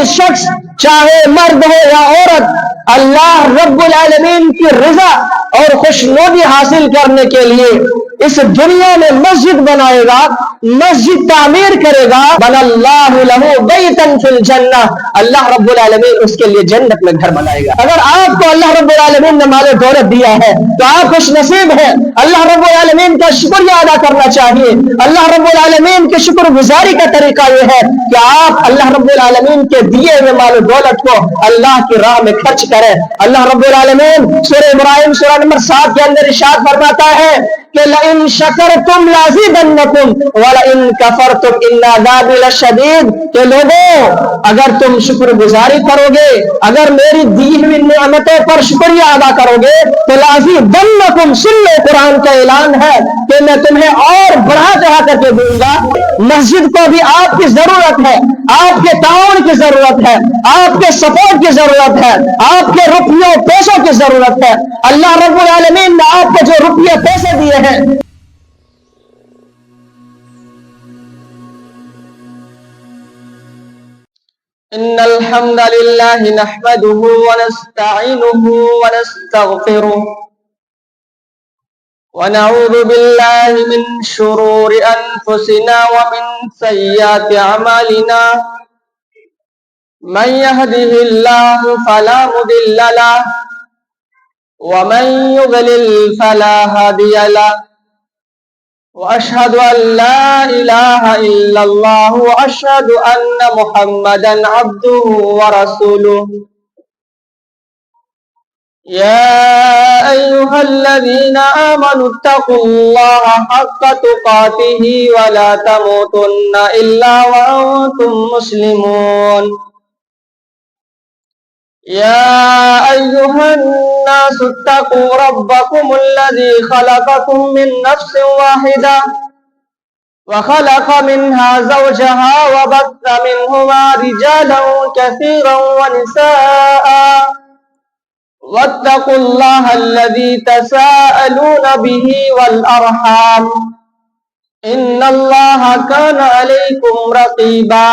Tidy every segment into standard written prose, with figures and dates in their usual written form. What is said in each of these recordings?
کوئی شخص چاہے مرد ہو یا عورت اللہ رب العالمین کی رضا اور خوشنودی حاصل کرنے کے لیے اس دنیا میں مسجد بنائے گا، مسجد تعمیر کرے گا، بن اللہ لہ بیتا فی الجنہ، اللہ رب العالمین اس کے لیے جنت میں گھر بنائے گا۔ اگر آپ کو اللہ رب العالمین نے مال دولت دیا ہے تو آپ خوش نصیب ہیں، اللہ رب العالمین کا شکریہ ادا کرنا چاہیے۔ اللہ رب العالمین کے شکر گزاری کا طریقہ یہ ہے کہ آپ اللہ رب العالمین کے دیے ہوئے مال و دولت کو اللہ کی راہ میں خرچ کریں۔ اللہ رب العالمین سورہ ابراہیم سورہ نمبر 7 کے اندر ارشاد فرماتا ہے کہ لئن شکرتم لازیدنکم ولئن کفرتم ان عذابی لشدید، کہ لوگوں اگر تم شکر گزاری کرو گے، اگر میری دی ہوئی نعمتوں پر شکریہ ادا کرو گے تو لازیدنکم، سن لو قرآن کا اعلان ہے کہ میں تمہیں اور بڑھا چڑھا کر کے دوں گا۔ مسجد کو بھی آپ کی ضرورت ہے، آپ کے تعاون کی ضرورت ہے، آپ کے سپورٹ کی ضرورت ہے، آپ کے روپیوں پیسوں کی ضرورت ہے۔ اللہ رب العالمین نے آپ کو جو روپیے پیسے دیے ہیں، ان الحمد للہ نحمده ونستعینه ونستغفره ونعوذ باللہ من شرور انفسنا ومن سیئات اعمالنا، من يهده الله فلا مضل له ومن يضلل فلا هادي له، واشهد ان لا اله الا الله واشهد ان محمدا عبده ورسوله۔ يا ايها الذين امنوا اتقوا الله حق تقاته ولا تموتن الا وانتم مسلمون۔ يا أيها الناس اتقوا ربكم الذي خلقكم من نفس واحدة وخلق منها زوجها وبث منهما رجالا كثيرا ونساء، واتقوا الله الذي تساءلون به والأرحام إن الله كان عليكم رقيبا۔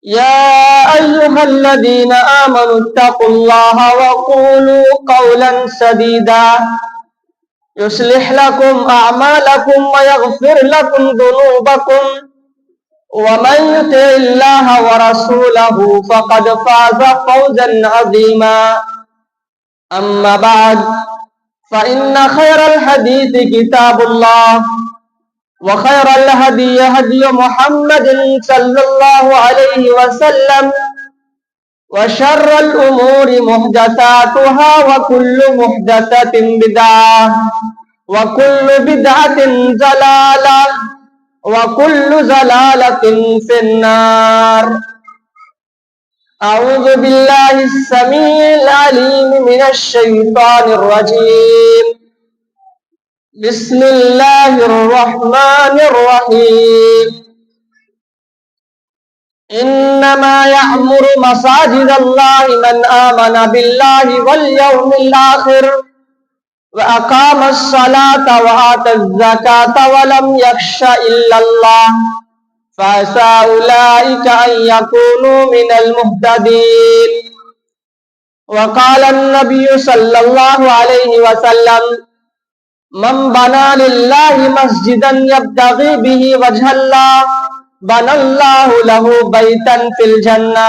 يا أيها الذين آمنوا اتقوا الله وقولوا قولا سديدا يصلح لكم أعمالكم ويغفر لكم ذنوبكم، ومن يطع الله ورسوله فقد فاز فوزا عظيما۔ أما بعد، فإن خير الحديث كتاب الله، وخير الهدي هدي محمد صلى الله عليه وسلم، وشر الأمور محدثاتها وكل محدثة بدعة وكل بدعة ضلالة وكل ضلالة في النار۔ أعوذ بالله السميع العليم من الشيطان الرجيم، بسم اللہ الرحمن الرحیم۔ انما يعمر مساجد اللہ من آمن باللہ والیوم الآخر واقام الصلاة وآتى الزکاة ولم یخش الا اللہ فعسى اولئک ان یکونوا من المہتدین۔ وقال النبی صلی اللہ علیہ وسلم من بنا للہ مسجدا یبتغی به وجہ اللہ بنا اللہ له بیتا فی الجنہ۔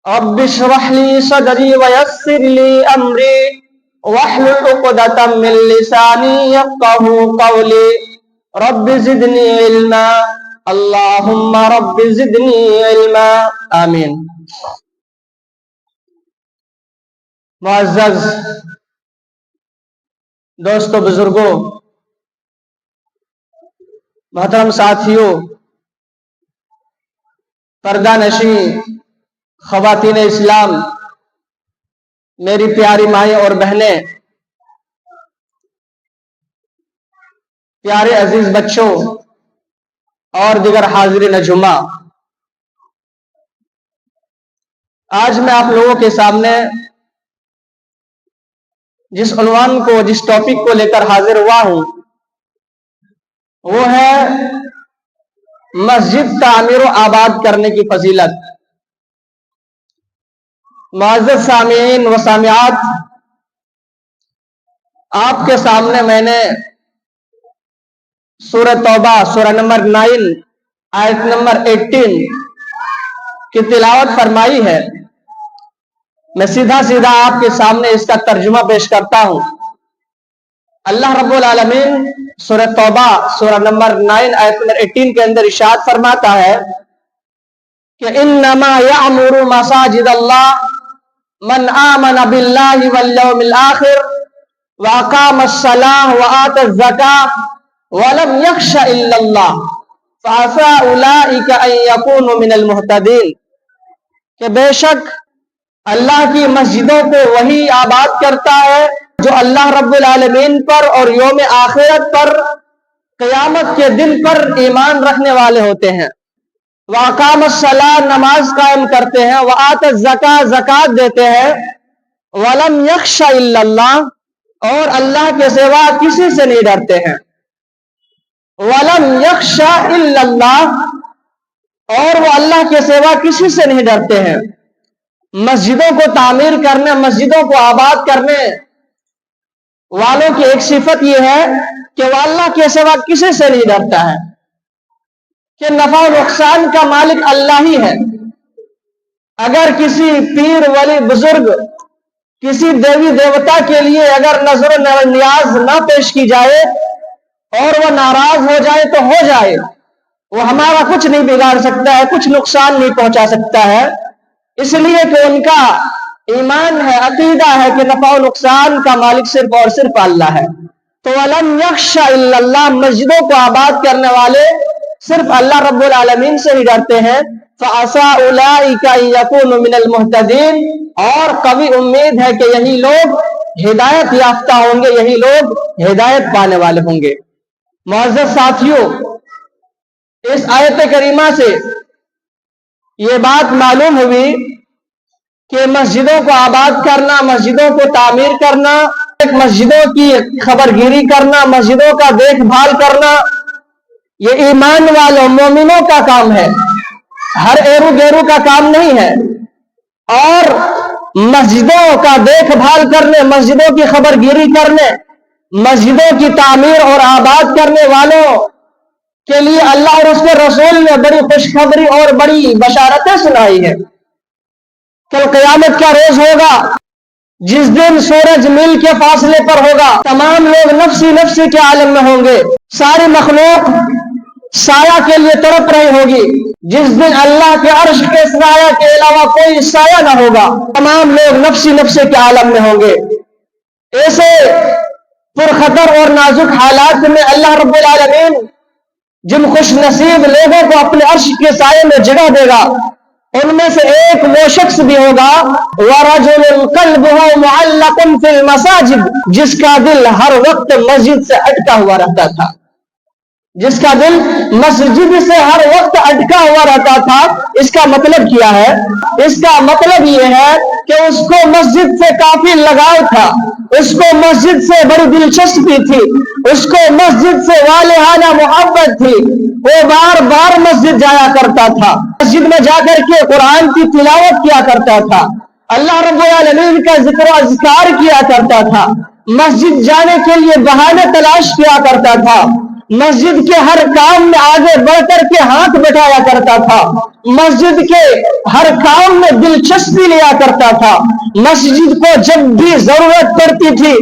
رب اشرح لی صدری ویسر لی امری واحلل عقدۃ من لسانی یفقہوا قولی۔ رب زدنی علما، اللہم رب زدنی علما، آمین۔ معزز دوستو، بزرگوں، محترم ساتھیوں، پردہ نشین خواتین اسلام، میری پیاری مائیں اور بہنیں، پیارے عزیز بچوں اور دیگر حاضرین جمعہ، آج میں آپ لوگوں کے سامنے جس عنوان کو، جس ٹاپک کو لے کر حاضر ہوا ہوں وہ ہے مسجد تعمیر و آباد کرنے کی فضیلت۔ معزز سامعین و سامعات، آپ کے سامنے میں نے سورہ توبہ سورہ نمبر 9 آیت نمبر 18 کی تلاوت فرمائی ہے۔ میں سیدھا سیدھا آپ کے سامنے اس کا ترجمہ پیش کرتا ہوں۔ اللہ رب العالمین سورہ توبہ سورہ نمبر 9 آیت نمبر 18 کے اندر ارشاد فرماتا ہے کہ انما یعمر مساجد اللہ من آمن باللہ والیوم الآخر واقام الصلاۃ وآت الزکاۃ ولم یخش الا اللہ فعسى اولئک ان یکونوا من المہتدین، کہ بے شک اللہ کی مسجدوں کو وہی آباد کرتا ہے جو اللہ رب العالمین پر اور یوم آخرت پر، قیامت کے دن پر ایمان رکھنے والے ہوتے ہیں۔ وَأَقَامَ الصَّلَاةَ، نماز قائم کرتے ہیں، وَآتَ الزَّكَاةَ، زکات دیتے ہیں، وَلَمْ يَخْشَ إِلَّا اللَّهَ، اور اللہ کے سوا کسی سے نہیں ڈرتے ہیں۔ وَلَمْ يَخْشَ إِلَّا اللَّهَ، اور وہ اللہ کے سوا کسی سے نہیں ڈرتے ہیں۔ مسجدوں کو تعمیر کرنے، مسجدوں کو آباد کرنے والوں کی ایک صفت یہ ہے کہ وہ اللہ کے سوا کسی سے نہیں ڈرتا ہے، کہ نفع و نقصان کا مالک اللہ ہی ہے۔ اگر کسی پیر ولی بزرگ، کسی دیوی دیوتا کے لیے اگر نظر و نیاز نہ پیش کی جائے اور وہ ناراض ہو جائے تو ہو جائے، وہ ہمارا کچھ نہیں بگاڑ سکتا ہے، کچھ نقصان نہیں پہنچا سکتا ہے، اس لیے کہ ان کا ایمان ہے، عقیدہ ہے کہ نفع و نقصان کا مالک صرف اور صرف اللہ ہے۔ تو وَلَمْ يَخْشَ إِلَّا اللَّهَ، مسجدوں کو آباد کرنے والے صرف اللہ رب العالمین سے ہی ڈرتے ہیں۔ فَعَسَىٰ أُولَٰئِكَ أَن يَكُونُوا مِنَ الْمُهْتَدِينَ، اور قوی امید ہے کہ یہی لوگ ہدایت یافتہ ہوں گے، یہی لوگ ہدایت پانے والے ہوں گے۔ معزز ساتھیوں، اس آیت کریمہ سے یہ بات معلوم ہوئی کہ مسجدوں کو آباد کرنا، مسجدوں کو تعمیر کرنا، مسجدوں کی خبر گیری کرنا، مسجدوں کا دیکھ بھال کرنا، یہ ایمان والوں مومنوں کا کام ہے، ہر ایرو گیرو کا کام نہیں ہے۔ اور مسجدوں کا دیکھ بھال کرنے، مسجدوں کی خبر گیری کرنے، مسجدوں کی تعمیر اور آباد کرنے والوں کے لیے اللہ اور اس کے رسول نے بڑی خوشخبری اور بڑی بشارتیں سنائی ہے۔ کل قیامت کا روز ہوگا جس دن سورج میل کے فاصلے پر ہوگا، تمام لوگ نفسی نفسی کے عالم میں ہوں گے، ساری مخلوق سایہ کے لیے تڑپ رہی ہوگی، جس دن اللہ کے عرش کے سایہ کے علاوہ کوئی سایہ نہ ہوگا، تمام لوگ نفسی نفسی کے عالم میں ہوں گے۔ ایسے پرخطر اور نازک حالات میں اللہ رب العالمین جن خوش نصیب لوگوں کو اپنے عرش کے سائے میں جگہ دے گا، ان میں سے ایک وہ شخص بھی ہوگا وَرَجُلٌ قَلْبُهُ مُعَلَّقٌ فِي الْمَسَاجِدِ، جس کا دل ہر وقت مسجد سے اٹکا ہوا رہتا تھا، جس کا دل مسجد سے ہر وقت اٹکا ہوا رہتا تھا۔ اس کا مطلب کیا ہے؟ اس کا مطلب یہ ہے کہ اس کو مسجد سے کافی لگاؤ تھا، اس کو مسجد سے بڑی دلچسپی تھی، اس کو مسجد سے والہانہ محبت تھی، وہ بار بار مسجد جایا کرتا تھا، مسجد میں جا کر کے قرآن کی تلاوت کیا کرتا تھا، اللہ رب العالمین کا ذکر و اذکار کیا کرتا تھا، مسجد جانے کے لیے بہانے تلاش کیا کرتا تھا، مسجد کے ہر کام میں آگے بڑھ کر کے ہاتھ بٹھایا کرتا تھا، مسجد کے ہر کام میں دلچسپی لیا کرتا تھا، مسجد کو جب بھی ضرورت پڑتی تھی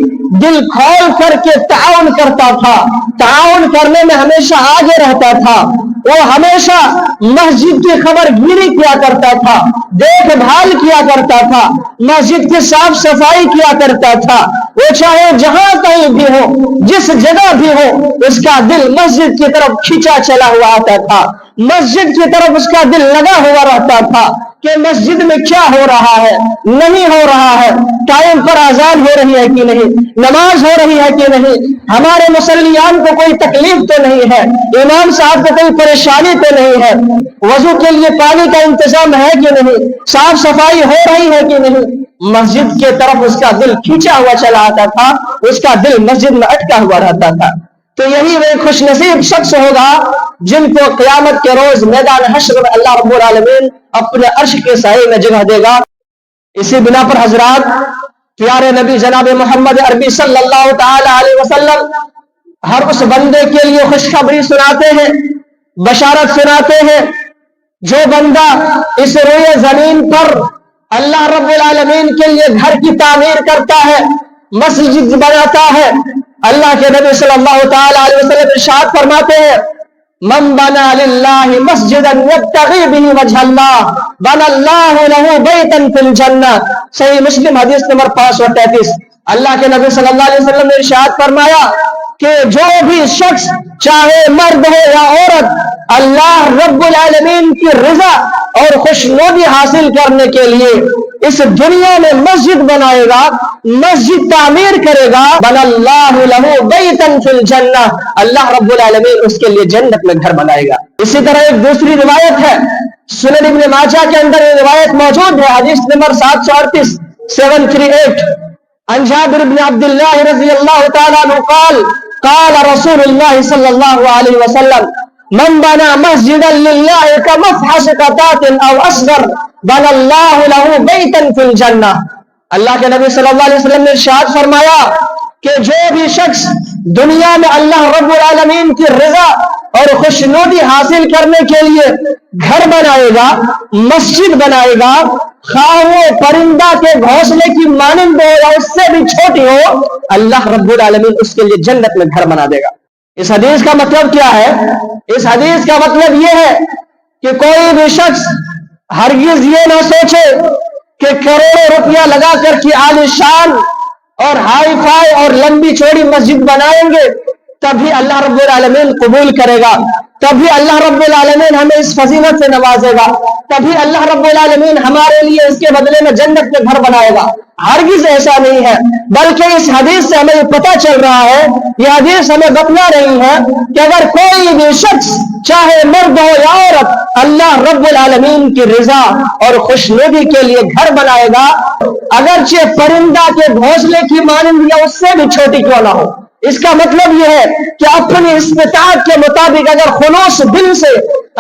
دل کھول کر کے تعاون کرتا تھا، تعاون کرنے میں ہمیشہ آگے رہتا تھا، وہ ہمیشہ مسجد کی خبر گیری کیا کرتا تھا، دیکھ بھال کیا کرتا تھا، مسجد کی صاف صفائی کیا کرتا تھا، وہ چاہے جہاں کہیں بھی ہو، جس جگہ بھی ہو، اس کا دل مسجد کی طرف کھینچا چلا ہوا آتا تھا، مسجد کی طرف اس کا دل لگا ہوا رہتا تھا کہ مسجد میں کیا ہو رہا ہے، نہیں ہو رہا ہے، ٹائم پر اذان ہو رہی ہے کہ نہیں، نماز ہو رہی ہے کہ نہیں، ہمارے مسلیان کو کوئی تکلیف تو نہیں ہے، امام صاحب کو کوئی پریشانی تو نہیں ہے، وضو کے لیے پانی کا انتظام ہے کہ نہیں، صاف صفائی ہو رہی ہے کہ نہیں۔ مسجد کے طرف اس کا دل کھینچا ہوا چلا آتا تھا، اس کا دل مسجد میں اٹکا ہوا رہتا تھا۔ تو یہی وہ خوش نصیب شخص ہوگا جن کو قیامت کے روز میدان حشر میں اللہ رب العالمین اپنے عرش کے سائے میں جگہ دے گا۔ اسی بنا پر حضرات پیارے نبی جناب محمد عربی صلی اللہ تعالی علیہ وسلم ہر اس بندے کے لیے خوشخبری سناتے ہیں، بشارت سناتے ہیں جو بندہ اس روئے زمین پر اللہ رب العالمین کے لیے گھر کی تعمیر کرتا ہے، مسجد بناتا ہے۔ اللہ کے نبی صلی اللہ تعالی علیہ وسلم ارشاد فرماتے ہیں من بنا للہ مسجدا یبتغی بہ وجہ اللہ بنا اللہ لہ بیتا فی الجنہ، صحیح مسلم حدیث نمبر 533۔ اللہ کے نبی صلی اللہ علیہ وسلم نے ارشاد فرمایا کہ جو بھی شخص چاہے مرد ہو یا عورت اللہ رب العالمین کی رضا اور خوشنودی حاصل کرنے کے لیے اس دنیا میں مسجد بنائے گا، مسجد تعمیر کرے گا، بنا اللہ لہ بیتا فی الجنہ، اللہ رب العالمین اس کے لیے جنت میں گھر بنائے گا۔ اسی طرح ایک دوسری روایت ہے سنن ابن ماجہ کے اندر یہ روایت موجود ہے، حدیث نمبر 738 عن جابر بن عبد الله رضي الله تعالى عنه قال قال رسول الله صلى الله عليه وسلم من بنى مسجدا لله كمفحص قطات او اصغر بنى الله له بيتا في الجنة۔ اللہ کے نبی صلی اللہ علیہ وسلم نے ارشاد فرمایا کہ جو بھی شخص دنیا میں اللہ رب العالمین کی رضا اور خوشنودی حاصل کرنے کے لیے گھر بنائے گا، مسجد بنائے گا، خواہ وہ پرندہ کے گھونسلے کی مانند ہو یا اس سے بھی چھوٹی ہو، اللہ رب العالمین اس کے لیے جنت میں گھر بنا دے گا۔ اس حدیث کا مطلب کیا ہے؟ اس حدیث کا مطلب یہ ہے کہ کوئی بھی شخص ہرگز یہ نہ سوچے کہ کروڑوں روپیہ لگا کر کی عالیشان اور ہائی فائی اور لمبی چوڑی مسجد بنائیں گے تبھی اللہ رب العالمین قبول کرے گا، تبھی اللہ رب العالمین ہمیں اس فضیلت سے نوازے گا، تبھی اللہ رب العالمین ہمارے لیے اس کے بدلے میں جنت میں گھر بنائے گا۔ ہرگز ایسا نہیں ہے، بلکہ اس حدیث سے ہمیں یہ پتہ چل رہا ہے، یہ حدیث ہمیں بتلا رہی ہے کہ اگر کوئی بھی شخص چاہے مرد ہو یا عورت اللہ رب العالمین کی رضا اور خوشنودی کے لیے گھر بنائے گا، اگرچہ پرندہ کے گھونسلے کی مانند یا اس سے بھی چھوٹی کیوں نہ ہو۔ اس کا مطلب یہ ہے کہ اپنی استطاعت کے مطابق اگر خلوص دل سے،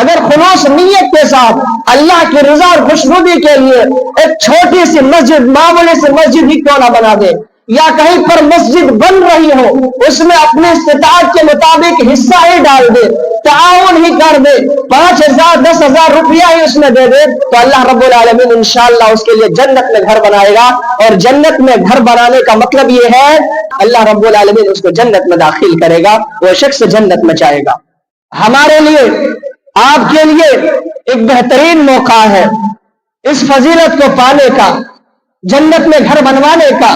اگر خلوص نیت کے ساتھ اللہ کی رضا اور خوشنودی کے لیے ایک چھوٹی سی مسجد، معمولی سی مسجد ہی کیوں نہ بنا دے، یا کہیں پر مسجد بن رہی ہو اس میں اپنے استطاعت کے مطابق حصہ ہی ڈال دے، تعاون ہی کر دے، 5,000 10,000 روپیہ ہی اس میں دے دے، تو اللہ رب العالمین انشاءاللہ اس کے لیے جنت میں گھر بنائے گا۔ اور جنت میں گھر بنانے کا مطلب یہ ہے اللہ رب العالمین اس کو جنت میں داخل کرے گا، وہ شخص جنت میں جائے گا۔ ہمارے لیے، آپ کے لیے ایک بہترین موقع ہے اس فضیلت کو پانے کا، جنت میں گھر بنوانے کا،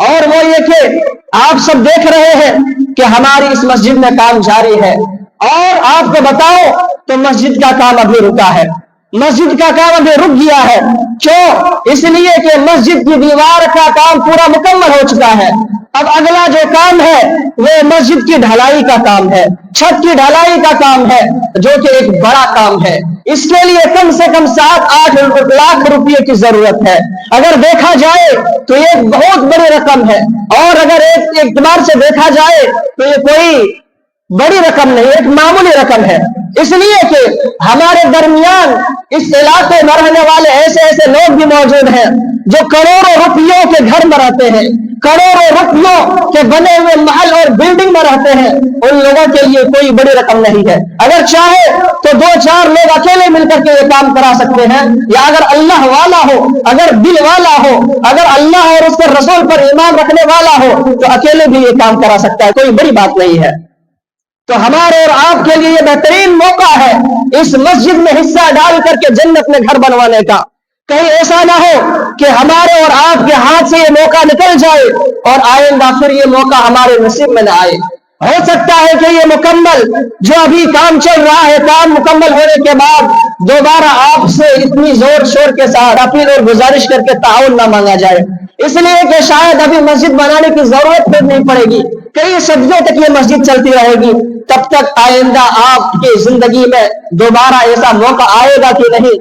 اور وہ یہ کہ آپ سب دیکھ رہے ہیں کہ ہماری اس مسجد میں کام جاری ہے، اور آپ کو بتاؤ تو مسجد کا کام ابھی رکا ہے، مسجد کا کام ابھی رک گیا ہے۔ کیوں؟ اس لیے کہ مسجد کی دیوار کا کام پورا مکمل ہو چکا ہے، اب اگلا جو کام ہے وہ مسجد کی ڈھلائی کا کام ہے، چھت کی ڈھلائی کا کام ہے، جو کہ ایک بڑا کام ہے۔ اس کے لیے کم سے کم 7-8 لاکھ روپے کی ضرورت ہے۔ اگر دیکھا جائے تو یہ ایک بہت بڑی رقم ہے، اور اگر ایک اعتبار سے دیکھا جائے تو یہ کوئی بڑی رقم نہیں، ایک معمولی رقم ہے۔ اس لیے کہ ہمارے درمیان اس علاقے میں رہنے والے ایسے لوگ بھی موجود ہیں جو کروڑوں روپیوں کے گھر میں رہتے ہیں، کروڑوں روپیوں کے بنے ہوئے محل اور بلڈنگ میں رہتے ہیں، ان لوگوں کے لیے کوئی بڑی رقم نہیں ہے۔ اگر چاہے تو 2-4 لوگ اکیلے مل کر کے یہ کام کرا سکتے ہیں، یا اگر اللہ والا ہو، اگر دل والا ہو، اگر اللہ اور اس کے رسول پر ایمان رکھنے والا ہو تو اکیلے بھی یہ کام کرا سکتا ہے، کوئی بڑی بات نہیں ہے۔ تو ہمارے اور آپ کے لیے یہ بہترین موقع ہے اس مسجد میں حصہ ڈال کر کے جنت میں گھر بنوانے کا۔ کہیں ایسا نہ ہو کہ ہمارے اور آپ کے ہاتھ سے یہ موقع نکل جائے اور آئندہ پھر یہ موقع ہمارے نصیب میں نہ آئے۔ ہو سکتا ہے کہ یہ مکمل جو ابھی کام چل رہا ہے، کام مکمل ہونے کے بعد دوبارہ آپ سے اتنی زور شور کے ساتھ اپیل اور گزارش کر کے تعاون نہ مانگا جائے، اس لیے کہ شاید ابھی مسجد بنانے کی ضرورت پھر نہیں پڑے گی، کئی صدیوں تک یہ مسجد چلتی رہے گی۔ تب تک آئندہ آپ کی زندگی میں دوبارہ ایسا موقع آئے گا کہ نہیں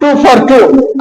242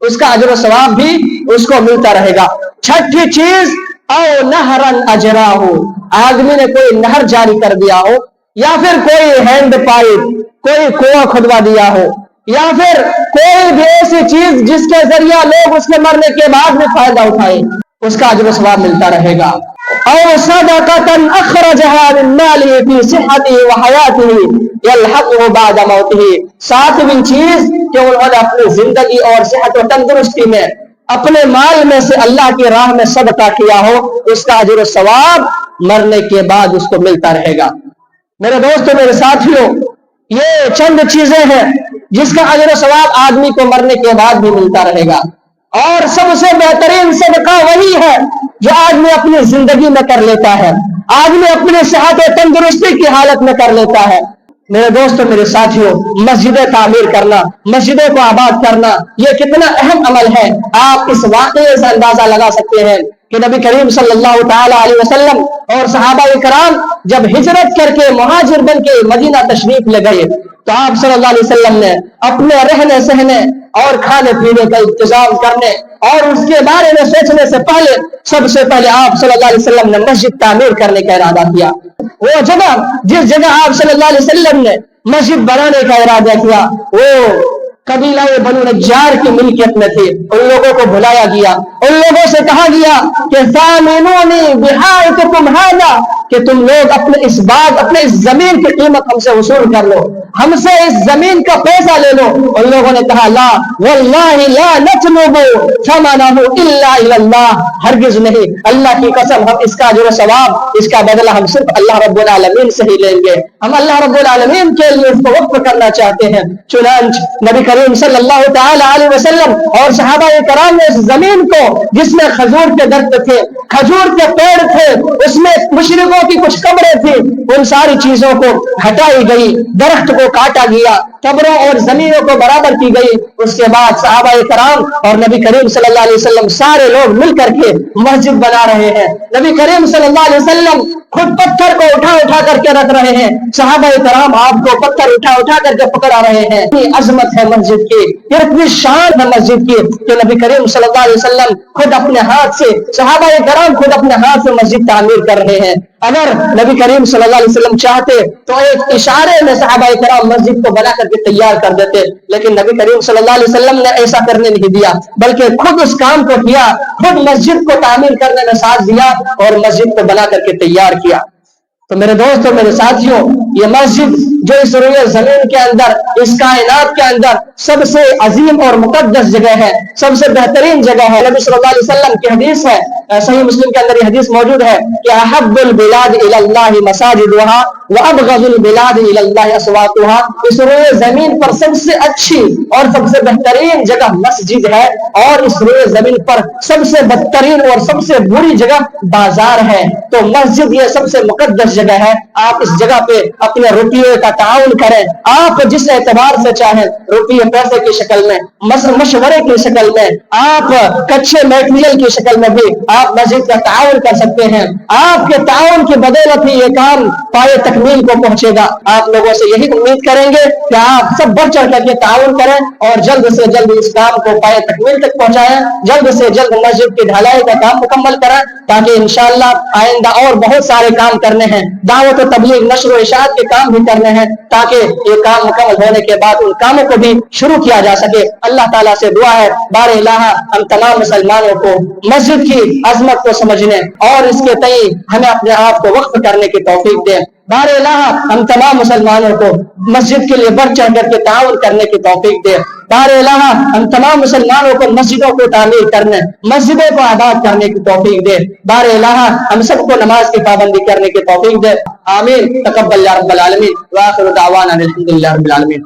اس کا اجر و ثواب بھی اس کو ملتا رہے گا۔ چھٹی چیز او نہرن اجرا ہو، آدمی نے کوئی نہر جاری کر دیا ہو، یا پھر کوئی ہینڈ پائپ، کوئی کنواں کھدوا دیا ہو، یا پھر کوئی بھی ایسی چیز جس کے ذریعہ لوگ اس کے مرنے کے بعد بھی فائدہ اٹھائے، اس کا اجر و ثواب ملتا رہے گا۔ او صدقۃ اخرجها من ماله في صحته وحیاته یلحقه بعد موته، ساتویں چیز کہ انہوں نے اپنی زندگی اور صحت و تندرستی میں اپنے مال میں سے اللہ کی راہ میں صدقہ کیا ہو، اس کا اجر و ثواب مرنے کے بعد اس کو ملتا رہے گا۔ میرے دوستو، میرے ساتھیوں، یہ چند چیزیں ہیں جس کا اجر و ثواب آدمی کو مرنے کے بعد بھی ملتا رہے گا۔ اور سب سے بہترین صدقہ وہی ہے جو آدمی اپنی زندگی میں کر لیتا ہے، آدمی اپنی صحت و تندرستی کی حالت میں کر لیتا ہے۔ میرے دوستو، میرے ساتھیوں، مسجدیں تعمیر کرنا، مسجدوں کو آباد کرنا، یہ کتنا اہم عمل ہے۔ آپ اس واقعے سے اندازہ لگا سکتے ہیں کہ نبی کریم صلی اللہ تعالی علیہ وسلم اور صحابہ کرام جب ہجرت کر کے مہاجر بن کے مدینہ تشریف لے گئے تو آپ صلی اللہ علیہ وسلم نے اپنے رہنے سہنے اور کھانے پینے کا انتظام کرنے اور اس کے بارے میں سوچنے سے پہلے سب سے پہلے آپ صلی اللہ علیہ وسلم نے مسجد تعمیر کرنے کا ارادہ کیا۔ وہ جگہ جس جگہ آپ صلی اللہ علیہ وسلم نے مسجد بنانے کا ارادہ کیا وہ قبیلہ بنو نجار کی ملکیت میں تھی۔ ان لوگوں کو بلایا گیا، ان لوگوں سے کہا گیا کہ ثامنونی بحائطکم ھذا، کہ تم لوگ اپنے اس باغ، اپنے اس زمین کی قیمت ہم سے وصول کر لو، ہم سے اس زمین کا پیسہ لے لو۔ ان لوگوں نے کہا لا واللہ لا نطلب ثمنہ الا الی اللہ، ہرگز نہیں، اللہ کی قسم ہم اس کا اجر و ثواب، اس کا بدلہ ہم صرف اللہ رب العالمین سے ہی لیں گے، ہم اللہ رب العالمین کے لیے اس کو وقف کرنا چاہتے ہیں۔ چنانچہ نبی کریم صلی اللہ تعالی علیہ وسلم اور صحابہ کرام نے اس زمین کو جس میں کھجور کے درخت تھے، کھجور کے پیڑ تھے، اس میں مشرکوں کی کچھ قبریں تھیں، ان ساری چیزوں کو ہٹائی گئی، درخت کو کاٹا گیا، قبروں اور زمینوں کو برابر کی گئی۔ اس کے بعد صحابہ کرام اور نبی کریم صلی اللہ علیہ وسلم سارے لوگ مل کر کے مسجد بنا رہے ہیں۔ نبی کریم صلی اللہ علیہ وسلم خود پتھر کو اٹھا اٹھا کر کے رکھ رہے ہیں، صحابہ کرام آپ کو پتھر اٹھا اٹھا کر کے پکڑا رہے ہیں۔ اتنی عظمت ہے مسجد کی، یہ اتنی شان ہے مسجد کی کہ نبی کریم صلی اللہ علیہ وسلم خود اپنے ہاتھ سے، صحابہ کرام خود اپنے ہاتھ سے مسجد تعمیر کر رہے ہیں۔ اگر نبی کریم صلی اللہ علیہ وسلم چاہتے تو ایک اشارے میں صحابہ کرام مسجد کو بنا کر کے تیار کر دیتے، لیکن نبی کریم صلی اللہ علیہ وسلم نے ایسا کرنے نہیں دیا، بلکہ خود اس کام کو کیا، خود مسجد کو تعمیر کرنے میں ساتھ دیا اور مسجد کو بنا کر کے تیار کیا۔ تو میرے دوستوں، میرے ساتھیوں، یہ مسجد جو اس روئے زمین کے اندر، اس کائنات کے اندر سب سے عظیم اور مقدس جگہ ہے، سب سے بہترین جگہ ہے۔ نبی صلی اللہ علیہ وسلم کی حدیث ہے، صحیح مسلم کے اندر یہ حدیث موجود ہے کہ احب البلاد الی اللہ مساجدها وابغض البلاد الی اللہ اسواقها، اس روئے زمین پر سب سے اچھی اور سب سے بہترین جگہ مسجد ہے، اور اس روئے زمین پر سب سے بدترین اور سب سے بری جگہ بازار ہے۔ تو مسجد یہ سب سے مقدس جگہ ہے، آپ اس جگہ پہ اپنے روپیے کا تعاون کریں، آپ جس اعتبار سے چاہیں، روپیے پیسے کی شکل میں، مشورے کی شکل میں، آپ کچے میٹیریل کی شکل میں بھی آپ مسجد کا تعاون کر سکتے ہیں۔ آپ کے تعاون کی بدولت ہی یہ کام پائے تکمیل کو پہنچے گا۔ آپ لوگوں سے یہی امید کریں گے کہ آپ سب بڑھ چڑھ کر کے تعاون کریں اور جلد سے جلد اس کام کو پائے تکمیل تک پہنچائیں، جلد سے جلد مسجد کی ڈھلائی کا کام مکمل کریں، تاکہ انشاءاللہ آئندہ اور بہت سارے کام کرنے ہیں، دعوت و تبلیغ، نشر و اشاعت کے کام بھی کرنے ہیں، تاکہ یہ کام مکمل ہونے کے بعد ان کاموں کو بھی شروع کیا جا سکے۔ اللہ تعالیٰ سے دعا ہے بار الہ ہم تمام مسلمانوں کو مسجد کی عظمت کو سمجھنے اور اس کے تئیں ہمیں اپنے آپ کو وقف کرنے کی توفیق دے۔ بار الہ ہم تمام مسلمانوں کو مسجد کے لیے بڑھ چڑھ کر کے تعاون کرنے کی توفیق دے۔ بار الہ ہم تمام مسلمانوں کو مسجدوں کو تعمیر کرنے، مسجدوں کو آباد کرنے کی توفیق دے۔ بار الہ ہم سب کو نماز کی پابندی کرنے کی توفیق دے۔ آمین۔ تقبل یا رب العالمین، وآخر دعوانا الحمدللہ رب العالمین۔